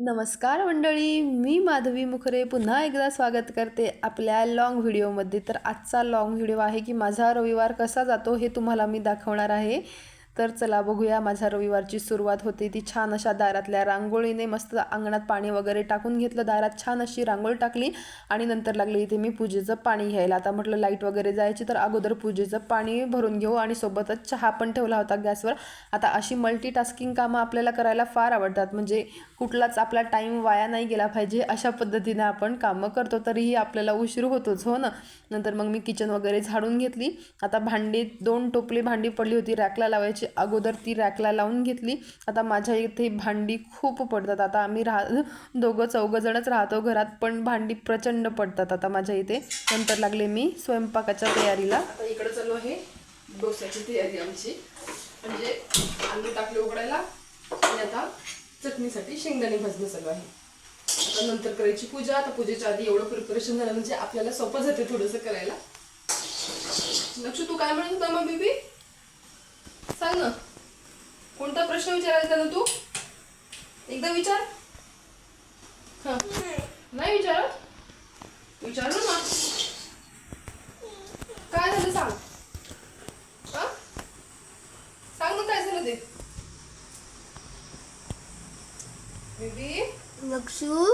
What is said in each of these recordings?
नमस्कार मंडळी, मी माधवी मुखरे पुन्हा एकदा स्वागत करते आपल्या लॉंग व्हिडिओमध्ये. तर आजचा लॉंग व्हिडिओ आहे की माझा रविवार कसा जातो हे तुम्हाला मी दाखवणार आहे. तर चला बघूया. माझ्या रविवारची सुरुवात होते ती छान अशा दारातल्या रांगोळीने. मस्त अंगणात पाणी वगैरे टाकून घेतलं, दारात छान अशी रांगोळी टाकली आणि नंतर लागले इथे मी पूजेचं पाणी घ्यायला. आता म्हटलं लाईट वगैरे जायची तर अगोदर पूजेचं पाणी भरून घेऊ आणि सोबतच चहा पण ठेवला होता गॅसवर. आता अशी मल्टीटास्किंग कामं आपल्याला करायला फार आवडतात, म्हणजे कुठलाच आपला टाईम वाया नाही गेला पाहिजे अशा पद्धतीने आपण कामं करतो. तरीही आपल्याला उशीर होतोच हो ना. नंतर मग मी किचन वगैरे झाडून घेतली. आता भांडी 2 टोपली भांडी पडली होती रॅकला लावायची, अगोदर ती रॅकला लावून घेतली. आता माझ्या इथे भांडी खूप पडतात. आता आम्ही दोघं चौघंजणच राहतो घरात, पण भांडी प्रचंड पडतात आता माझ्या इथे. नंतर लागले मी स्वयंपाकाच्या तयारीला. आता इकडं चालू आहे डोस्याची तयारी आमची, म्हणजे आलू टाकले उघडायला आणि आता चटणीसाठी शेंगदाणे भाजणं चालू आहे. आता नंतर करायची पूजा. आता पूजेच्या आधी एवढं प्रिपरेशन झालं म्हणजे आपल्याला सोपं जाते थोडंसं करायला. लक्ष तू काय म्हणत होता मग बेबी, सांग ना. कोणता प्रश्न विचारायचा ना तू, एकदा विचार. हा नाही विचारत, विचार ना. काय झालं सांग. हा सांग ना काय झालं ते बेबी, नक्षू.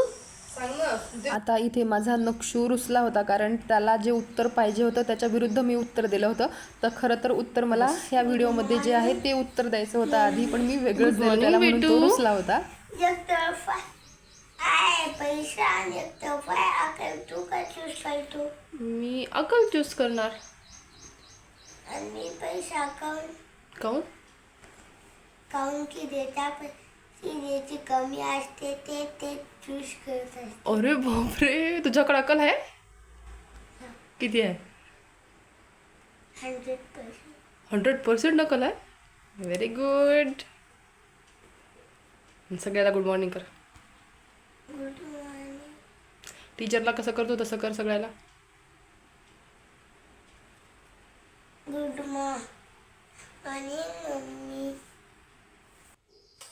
आता इथे माझा नक्षू रुसला होता, कारण त्याला जे उत्तर पाहिजे होतं त्याच्या विरुद्ध मी उत्तर दिलं होतं. तर खरं तर उत्तर मला ह्या व्हिडिओमध्ये जे आहे ते उत्तर द्यायचं होतं आधी, पण मी वेगळंच दिलं त्याला म्हणून तो रुसला होता. मी अकल चूज करणार. आणि पैसा काऊन काऊन की देता देची कमी असते ते ते चूज करत असते. अरे बापरे, तुझ्याकडे अकल आहे? किती आहे? 100%. 100% अकल आहे. Very good. सगळ्याला गुड मॉर्निंग कर. Good morning. टीचरला कसं करतो तसं कर सगळ्याला. Good morning mummy.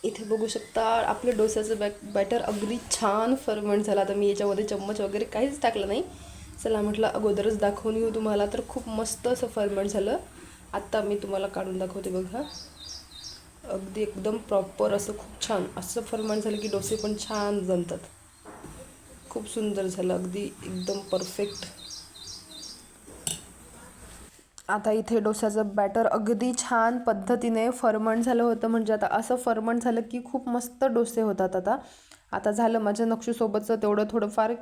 इथे बघू शकता आपल्या डोस्याचं बॅटर अगदी छान फर्मेंट झालं. आता मी याच्यामध्ये चम्मच वगैरे काहीच टाकलं नाही. चला म्हटलं अगोदरच दाखवून येऊ तुम्हाला. तर खूप मस्त असं फर्मेंट झालं. आत्ता मी तुम्हाला काढून दाखवते बघा. अगदी एकदम प्रॉपर असं खूप छान असं फर्मेंट झालं की डोसे पण छान जमतात. खूप सुंदर झालं, अगदी एकदम परफेक्ट. आता इथे डोस्याचं बॅटर अगदी छान पद्धतीने फर्मंट झालं होतं, म्हणजे आता असं फर्मंट झालं की खूप मस्त डोसे होतात. आता झालं माझ्या नक्षूसोबतचं तेवढं थोडंफार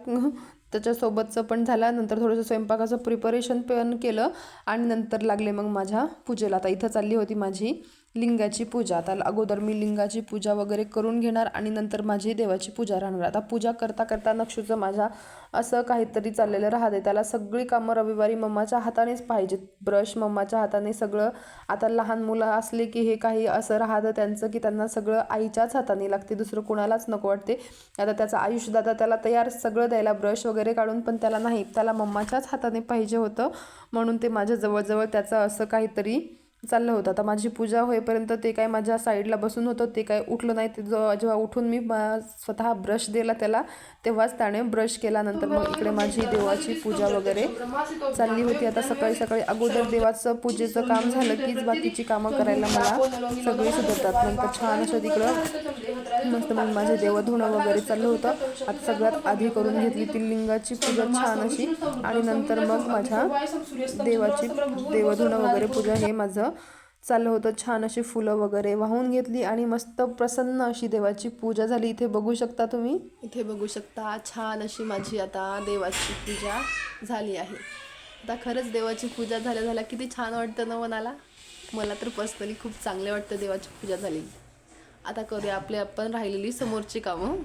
त्याच्यासोबतचं पण झालं. नंतर थोडंसं स्वयंपाकाचं प्रिपरेशन पण केलं आणि नंतर लागले मग माझ्या पूजेला. आता इथं चालली होती माझी लिंगाची पूजा. आता अगोदर मी लिंगाची पूजा वगैरे करून घेणार आणि नंतर माझी देवाची पूजा राहणार. आता पूजा करता करता नक्षूचं माझ्या असं काहीतरी चाललेलं राहते. त्याला सगळी कामं रविवारी मम्माच्या हातानेच पाहिजेत. ब्रश मम्माच्या हाताने सगळं. आता लहान मुलं असले की हे काही असं राहतं त्यांचं की त्यांना सगळं आईच्याच हाताने लागते, दुसरं कुणालाच नको वाटते. आता त्याचा आयुष दादा त्याला तयार सगळं द्यायला, ब्रश वगैरे काढून, पण त्याला नाही, त्याला मम्माच्याच हाताने पाहिजे होतं. म्हणून ते माझ्या जवळजवळ त्याचं असं काहीतरी चाललं होतं. आता माझी पूजा होईपर्यंत ते काय माझ्या साईडला बसून होतं, ते काय उठलं नाही. ते जेव्हा उठून मी स्वतः ब्रश दिला त्याला तेव्हाच त्याने ब्रश केला. नंतर मग इकडे माझी देवाची पूजा वगैरे चालली होती. आता सकाळी सकाळी अगोदर देवाचं पूजेचं काम झालं कीच बाकीची कामं करायला मला सगळी सुधारतात. नंतर छान असं तिकडं मस्त मग माझे देवधुणं वगैरे चाललं होतं. आता सगळ्यात आधी करून घेतली ती लिंगाची पूजा छान अशी, आणि नंतर मग माझ्या देवाची देवधुणं वगैरे पूजा हे माझं चाललं होतं. छान अशी फुलं वगैरे वाहून घेतली आणि मस्त प्रसन्न अशी देवाची पूजा झाली. इथे बघू शकता तुम्ही, इथे बघू शकता छान अशी माझी आता देवाची पूजा झाली आहे. आता खरंच देवाची पूजा झाल्या किती छान वाटतं ना मनाला. मला तर पर्सनली खूप चांगले वाटतं देवाची पूजा झाली. आता करूया आपण राहिलेली समोरची कामं.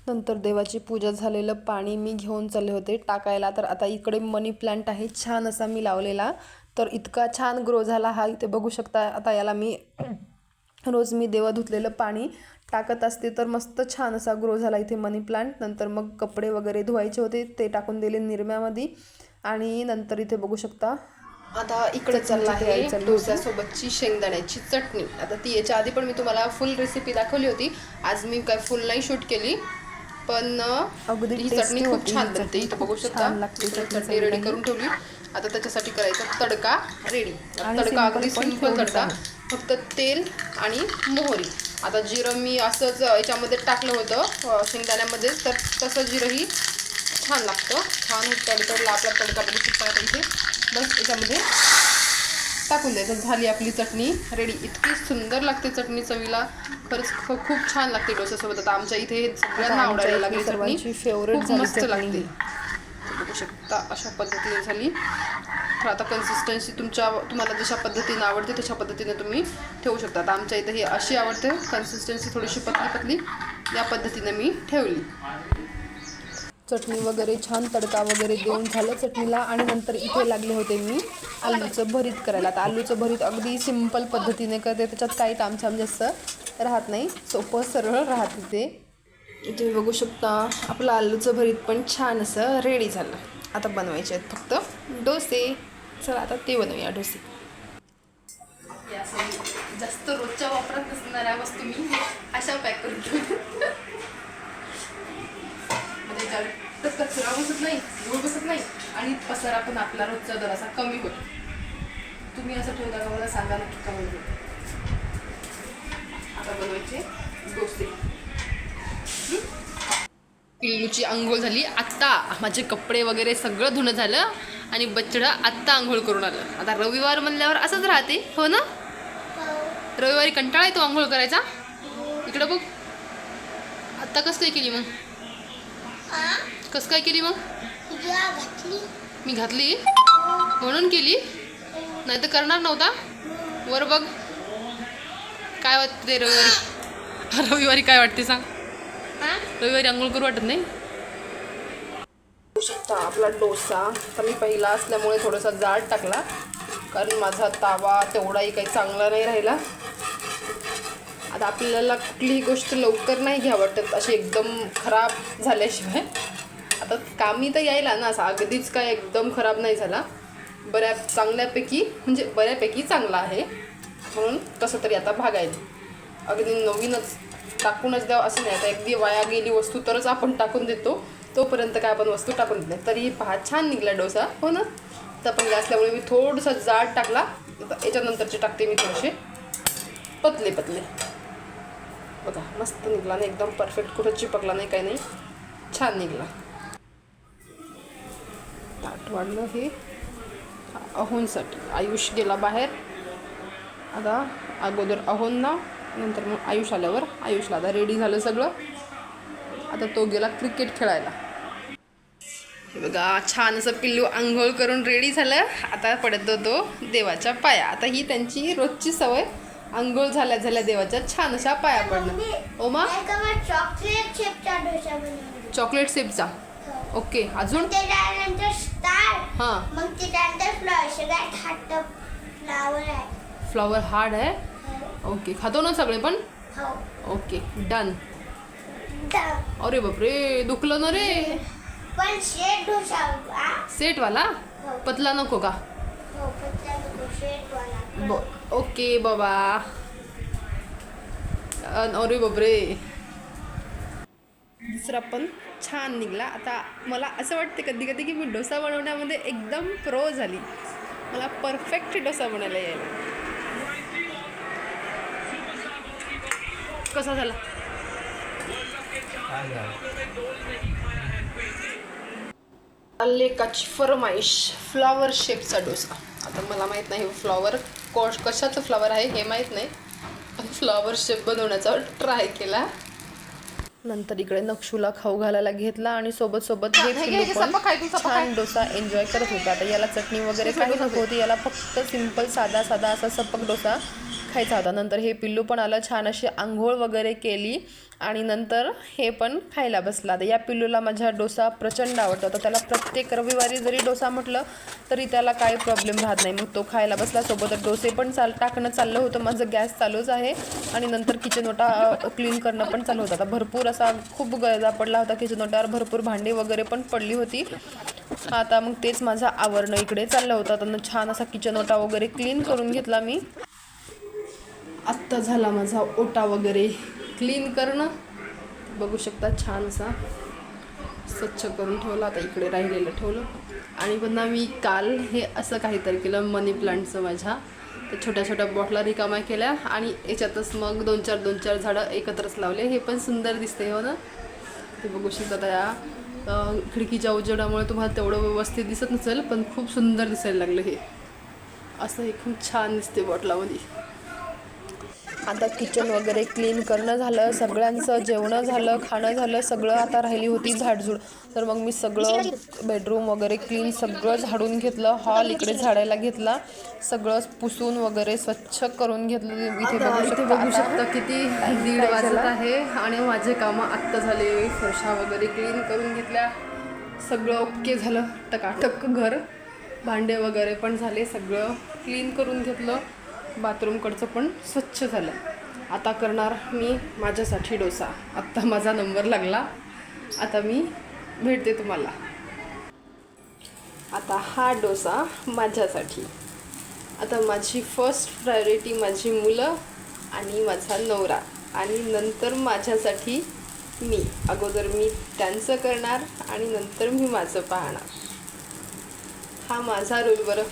नंतर देवाची पूजा झालेलं पाणी मी घेऊन चालले होते टाकायला. तर आता इकडे मनी प्लांट आहे छान असा मी लावलेला, तर इतका छान ग्रो झाला हा. इथे बघू शकता. आता याला मी रोज मी देवा धुतलेलं पाणी टाकत असते, तर मस्त छान असा ग्रो झाला इथे मनी प्लांट. नंतर मग कपडे वगैरे धुवायचे होते ते टाकून दिले निरम्यामध्ये. आणि नंतर इथे बघू शकता आता इकडे चालला आहे डोस्यासोबतची शेंगदाण्याची चटणी. आता ती याच्या आधी पण मी तुम्हाला फुल रेसिपी दाखवली होती. आज मी काय फुल नाही शूट केली, पण अगदी ही tasty चटणी खूप होती छान ही बनते. चटणी. इथं बघू खूप शकता छान लागते चटणी चटणी रेडी सगळी. करून ठेवली. आता त्याच्यासाठी करायचा तडका रेडी. आणि तडका अगदी simple पण सिंपल तेवढंच तडका, आहे. फक्त तेल आणि मोहरी. आता जिरं मी असंच याच्यामध्ये टाकलं होतं शेंगदाण्यामध्ये, तर तसं जिरंही छान लागतं. छान तडतडला आपला तडका बघू शकता. आता इथे बस याच्यामध्ये टाकून द्यायचं. झाली आपली चटणी रेडी. इतकी सुंदर लागते चटणी चवीला, खरंच खूप छान लागते डोस्यासोबत. आता आमच्या इथे हे सगळ्यांना आवडायला लागली चटणी, सर्वांची फेवरेट खूप झाली मस्त चटणी. लागते. बघू शकता अशा पद्धतीने झाली. तर आता कन्सिस्टन्सी तुम्हाला जशा पद्धतीने आवडते तशा पद्धतीने तुम्ही ठेवू शकता. आता आमच्या इथे हे अशी आवडते, कन्सिस्टन्सी थोडीशी पतली पतली, या पद्धतीने मी ठेवली. चटणी वगैरे छान तडका वगैरे देऊन झालं चटणीला. आणि नंतर इथे लागले होते मी आलूचं भरीत करायला. आता आलूचं भरीत अगदी सिंपल पद्धतीने करते, त्याच्यात काही तामछाम जास्त राहत नाही, सोपं सरळ राहते ते. तुम्ही बघू शकता आपलं आलूचं भरीत पण छान असं रेडी झालं. आता बनवायचे आहेत फक्त डोसे. चला आता ते बनवूया डोसे. या सगळी जास्त रोजच्या वापरात नसणाऱ्या वस्तू मी अशा पॅक करून ठेवल्या. म्हणजे जास्त कचरा बसत नाही, धूळ बसत नाही, आणि पसारा पण आपला रोजचा जरासा कमी होतो. तुम्ही असं ठेवता का मला सांगा नक्की कमेंट करून. आता बनवायचे डोसे. पिल्लूची आंघोळ झाली आत्ता. माझे कपडे वगैरे सगळं धुणं झालं आणि बच्चडा आत्ता आंघोळ करून आलं. आता रविवार म्हणल्यावर असंच राहते, हो ना? रविवारी कंटाळा येतो आंघोळ करायचा. इकडं बघ, आत्ता कसं काय केली मग? कसं काय केली मग? मी घातली म्हणून केली, नाही तर करणार नव्हता. वर बघ काय वाटते रविवारी. रविवारी काय वाटते सांग? रविवारी आंघोळ करू वाटत नाही. बघू शकता आपला डोसा. तर मी पहिला असल्यामुळे थोडासा जाड टाकला, कारण माझा तावा तेवढाही काही चांगला नाही राहिला. आता आपल्याला कुठलीही गोष्ट लवकर नाही घ्या वाटत अशी एकदम खराब झाल्याशिवाय. आता कामी तर यायला ना, असा अगदीच काय एकदम खराब नाही झाला, बऱ्यापैकी चांगला आहे. म्हणून कसं तरी आता भागायचं. अगदी नवीनच टाकूनच द्यावं असं नाही. आता अगदी वाया गेली वस्तू तरच आपण टाकून देतो, तोपर्यंत काय आपण वस्तू टाकून देत नाही. तरी पहा छान निघाला डोसा, हो ना? तर पण असल्यामुळे मी थोडासा जाड टाकला. याच्यानंतरचे टाकते मी थोडेसे पतले पतले. बघा मस्त निघाला नाही, एकदम परफेक्ट, कुठं चिपकला नाही, काही नाही, छान निघाला. ताट वाढलं हे अहोंसाठी. आयुष गेला बाहेर. आता अगोदर अहोंना, नंतर मग आयुष आल्यावर आयुषला. आता रेडी झालं सगळं. आता तो गेला क्रिकेट खेळायला. हे बघा छान असं पिल्लू आंघोळ करून रेडी झालं. आता पडतो तो देवाच्या पाया. आता ही त्यांची रोजची सवय, आंघोळ झाल्या झाल्या देवाच्या छान अशा पाया पडणं. ओमा चॉकलेट शेपचा डोसा बनवला. चॉकलेट शेपचा. ओके, अजून त्यानंतर स्टार. हां, मग त्यानंतर फ्लॉवर. सगळ्यात हार्ट फ्लॉवर आहे. फ्लॉवर हार्ड आहे. ओके, खातो ना सगळे पण? हो. Okay done. द- अरे बापरे, दुखलं ना रे. पण शेट डोसा. सेटवाला पतला नको का? हो, पत्ता नको, शेटवाला. ओके बाबा. अरे बापरे, दुसरा पण छान निघाला. आता मला असं वाटते कधी कधी की मी डोसा बनवण्यामध्ये एकदम प्रो झाली. मला परफेक्ट डोसा बनायला यायला. कसा झाला? लेकाची फरमाईश फ्लॉवर शेपचा डोसा. आता मला माहीत नाही फ्लॉवर कशाचं फ्लॉवर आहे हे माहीत नाही, पण फ्लॉवर शेप बनवण्याचा ट्राय केला. नंतर इकडे नक्षूला खाऊ घालायला घेतला आणि सोबत सोबत हे पिल्लू पण छान डोसा एन्जॉय करत होता. आता याला चटणी वगैरे काही नको होती, याला फक्त सिंपल साधा साधा असा सपक डोसा खायचा होता. नंतर हे पिल्लू पण आलं, छान अशी आंघोळ वगैरे केली आणि नंतर हे पण खायला बसला. आता या पिल्लूला माझा डोसा प्रचंड आवडतो. तर त्याला प्रत्येक रविवारी जरी डोसा म्हटलं तरी त्याला काही प्रॉब्लेम राहत नाही. मग तो खायला बसला. सोबतच डोसे पण टाकणं चाललं होतं माझं, गॅस चालूच आहे. आणि नंतर किचन ओटा क्लीन करणं पण चालू होतं. आता भरपूर असा खूप गळजा पडला होता किचन ओट्यावर, भरपूर भांडी वगैरे पण पडली होती. आता मग तेच माझं आवरणं इकडे चाललं होतं. त्यांना छान असा किचन ओटा वगैरे क्लीन करून घेतला मी. आत्ता झाला माझा ओटा वगैरे क्लीन करणं, बघू शकता छान असा स्वच्छ करून ठेवला. आता इकडे राहिलेलं ठेवलं. आणि पुन्हा मी काल हे असं काहीतरी केलं मनी प्लांटचं माझ्या. तर छोट्या छोट्या बॉटला रिकाम्या केल्या आणि याच्यातच मग दोन चार झाडं एकत्रच लावले. हे पण सुंदर दिसते हो ना. ते बघू शकता त्या खिडकीच्या उजेडामुळे तुम्हाला तेवढं व्यवस्थित दिसत नसेल, पण खूप सुंदर दिसायला लागलं हे. असं हे खूप छान दिसते बॉटलामध्ये. आता किचन वगैरे क्लीन करणं झालं, सगळ्यांचं जेवणं झालं, खाणं झालं, सगळं. आता राहिली होती झाडझूड. तर मग मी सगळं बेडरूम वगैरे क्लीन सगळं झाडून घेतलं. हॉल इकडे झाडायला घेतला, सगळं पुसून वगैरे स्वच्छ करून घेतलं. इथे बघू शकता किती 1:30 वाजत आहे आणि माझे कामं आत्ता झाले. फरशा वगैरे क्लीन करून घेतल्या, सगळं ओके झालं. टकाटक घर, भांडे वगैरे पण झाले, सगळं क्लीन करून घेतलं. बाथरूमकडचं पण स्वच्छ झालं. आता करणार मी माझ्यासाठी डोसा. आत्ता माझा नंबर लागला, आता मी भेटते तुम्हाला. आता हा डोसा माझ्यासाठी. आता माझी फर्स्ट प्रायोरिटी माझी मुलं आणि माझा नवरा, आणि नंतर माझ्यासाठी मी. अगोदर मी त्यांचं करणार आणि नंतर मी माझं पाहणार. हा माझा रूल बरं.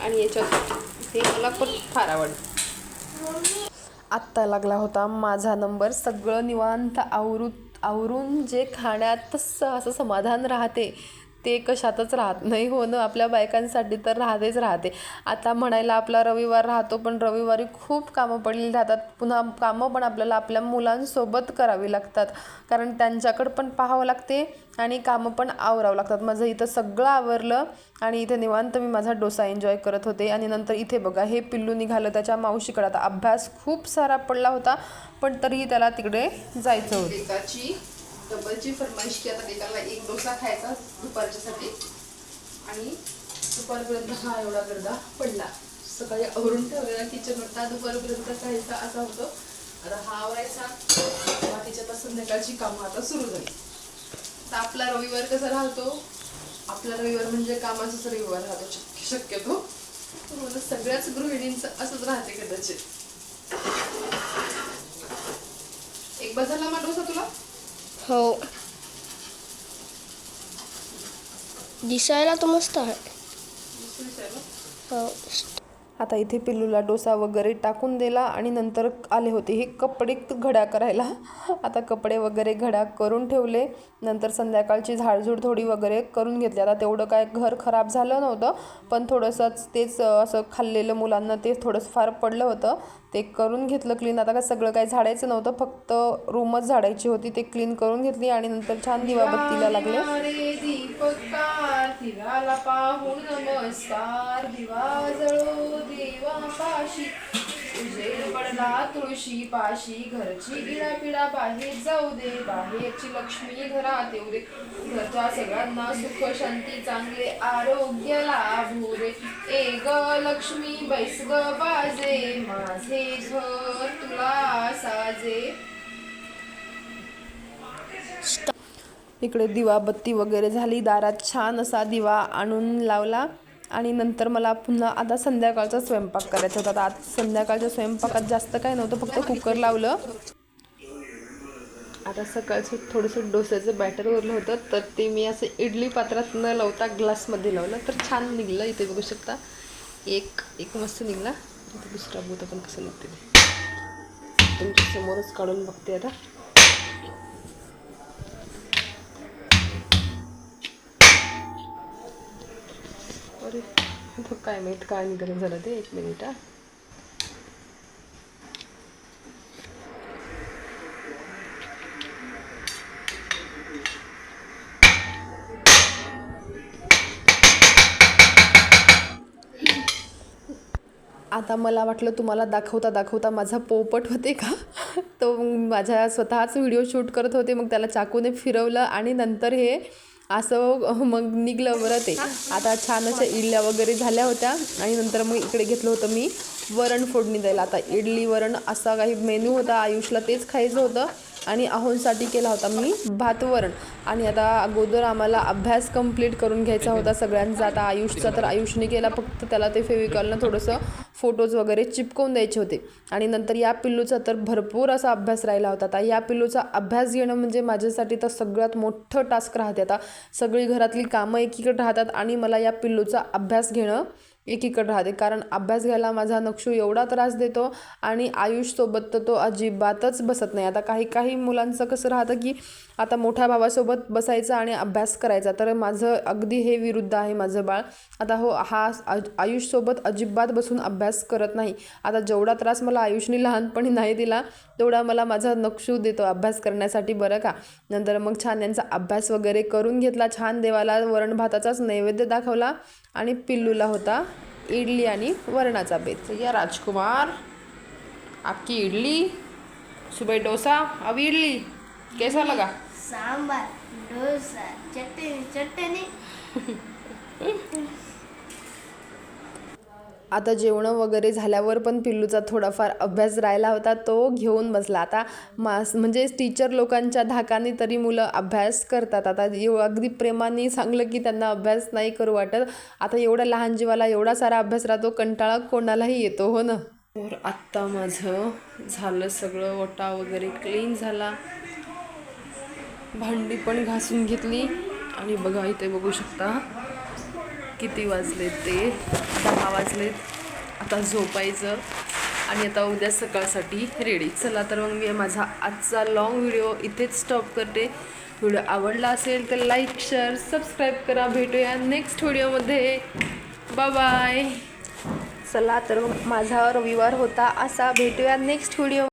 आणि याच्यात हे मला पण फार आवडतं. आत्ता लागला होता माझा नंबर. सगळं निवांत आवरून जे खाण्यात असं समाधान राहते ते कशातच राहत नाही हो ना. आपल्या बायकांसाठी तर राहते. आता म्हणायला आपला रविवार राहतो, पण रविवारी खूप कामं पडलेली राहतात. पुन्हा कामं पण आपल्याला आपल्या मुलांसोबत करावी लागतात, कारण त्यांच्याकडं पण पाहावं लागते आणि कामं पण आवरावं लागतात. माझं इथं सगळं आवरलं आणि इथे निवांत मी माझा डोसा एन्जॉय करत होते. आणि नंतर इथे बघा हे पिल्लू निघालं त्याच्या मावशीकडे. आता अभ्यास खूप सारा पडला होता, पण तरीही त्याला तिकडे जायचं होतं. डबलची फरमाईश की आता एकाला एक डोसा खायचा दुपारच्यासाठी, आणि दुपारपर्यंत हा एवढा गर्दा पडला. सकाळी आवरून ठेवलेला किचन होता, दुपारपर्यंत खायचा असा होतो. आता हा आवरायचा, बाकीच्या संध्याकाळची कामं आता सुरू झाली. तर आपला रविवार कसा राहतो, आपला रविवार म्हणजे कामाचाच रविवार राहतो शक्यतो. मला सगळ्याच गृहिणींचं असंच राहते कदाचित. एक बार झाला मा डोसा तुला? हो, दिसायला तर मस्त आहे. हो. आता इथे पिल्लूला डोसा वगैरे टाकून दिला आणि नंतर आले होते हे कपडे घड्या करायला. आता कपडे वगैरे घड्या करून ठेवले. नंतर संध्याकाळची झाडझूड थोडी वगैरे करून घेतली. आता तेवढं काय घर खराब झालं नव्हतं, पण थोडंसंच तेच असं खाल्लेलं मुलांना ते थोडंसं फार पडलं होतं, ते करून घेतलं क्लीन. आता काय सगळं काही झाडायचं नव्हतं, फक्त रूमच झाडायची होती, ते क्लीन करून घेतली. आणि नंतर छान दिवाबत्तीला लागले. पाहून नमस्कार, दिवा जळो देवापाशी, उजेड पडला तुळशी पाशी, घरची इडापिडा बाहेर जाऊ दे, बाहेरची लक्ष्मी घरात येऊ दे, घरच्या सगळ्यांना सुख शांती चांगले आरोग्य लाभू दे, ए ग लक्ष्मी बैस ग बाजे, माझे घर तुला साजे. इकडे दिवाबत्ती वगैरे झाली, दारात छान असा दिवा आणून लावला. आणि नंतर मला पुन्हा आता संध्याकाळचा स्वयंपाक करायचा होता. आता संध्याकाळच्या स्वयंपाकात जास्त काय नव्हतं, फक्त कुकर लावलं. आता सकाळचं थोडंसं डोस्याचं बॅटर उरलं होतं, तर ते मी असं इडली पात्रात न लावता ग्लासमध्ये लावलं, तर छान निघलं. इथे बघू शकता एक मस्त निघला. इथे दुसरा बोत पण कसं निघते ते तुमच्या समोरच काढून बघते आता. अरे काय माहीत काय निघालं झालं ते. 1 मिनिट. आता मला वाटलं तुम्हाला दाखवता माझा पोपट होते का, तो माझ्या स्वतःच व्हिडिओ शूट करत होते. मग त्याला चाकूने फिरवलं आणि नंतर हे असं मग निघलं बरं ते. आता छान अशा इडल्या वगैरे झाल्या होत्या आणि नंतर मग इकडे घेतलं होतं मी वरण फोडणी द्यायला. आता इडली वरण असा काही मेनू होता, आयुषला तेच खायचं होतं. आणि आहोंसाठी केला होता मी भात वरण. आणि आता अगोदर आम्हाला अभ्यास कंप्लीट करून घ्यायचा होता सगळ्यांचा. आता आयुषचा तर आयुषने केला, फक्त त्याला ते फेविकॉलनं थोडंसं फोटोज वगैरे चिपकवून द्यायचे होते. आणि नंतर या पिल्लूचा तर भरपूर असा अभ्यास राहिला होता. आता या पिल्लूचा अभ्यास घेणं म्हणजे माझ्यासाठी तर सगळ्यात मोठं टास्क राहते. आता सगळी घरातली कामं एकीकडे राहतात आणि मला या पिल्लूचा अभ्यास घेणं एकीकडे राहते. कारण अभ्यास घ्यायला माझा नक्षू एवढा त्रास देतो आणि आयुषसोबत तर तो अजिबातच बसत नाही. आता काही मुलांचं कसं राहतं की आता मोठ्या भावासोबत बसायचं आणि अभ्यास करायचा, तर माझं अगदी हे विरुद्ध आहे माझं बाळ. आता हा आयुषसोबत अजिबात बसून अभ्यास करत नाही. आता जेवढा त्रास मला आयुषने लहानपणी नाही दिला तेवढा मला माझा नक्षू देतो अभ्यास करण्यासाठी, बरं का. नंतर मग छान यांचा अभ्यास वगैरे करून घेतला. छान देवाला वरण भाताचाच नैवेद्य दाखवला आणि पिल्लूला होता इडली आणि वरणाचा बेत. या राजकुमार, आपकी इडली, सुबह डोसा, अब इडली, कैसा लगा? सांबार, डोसा, चटणी. आता जेवणं वगैरे झाल्यावर पण पिल्लूचा थोडाफार अभ्यास राहिला होता, तो घेऊन बसला. आता म्हणजे टीचर लोकांच्या धाकाने तरी मुलं अभ्यास करतात. आता अगदी प्रेमाने सांगलं की त्यांना अभ्यास नाही करू वाटत. आता एवढा लहान जीवाला एवढा सारा अभ्यास राहतो, कंटाळा कोणालाही येतो, हो ना. तर आत्ता माझं झालं सगळं, ओटा वगैरे क्लीन झाला, भांडी पण घासून घेतली. आणि बघा इथे बघू शकता किती वाजलेत, ते 10 वाजलेत. आता झोपायचं आणि आता उद्या सकाळसाठी रेडी. चला तर मग मी माझा आजचा लॉंग व्हिडिओ इथेच स्टॉप करते. व्हिडिओ आवडला असेल तर लाईक, शेअर, सबस्क्राईब करा. भेटूया नेक्स्ट व्हिडिओमध्ये. Bye bye. चला तर मग माझा रविवार होता असा. भेटूया नेक्स्ट व्हिडिओ.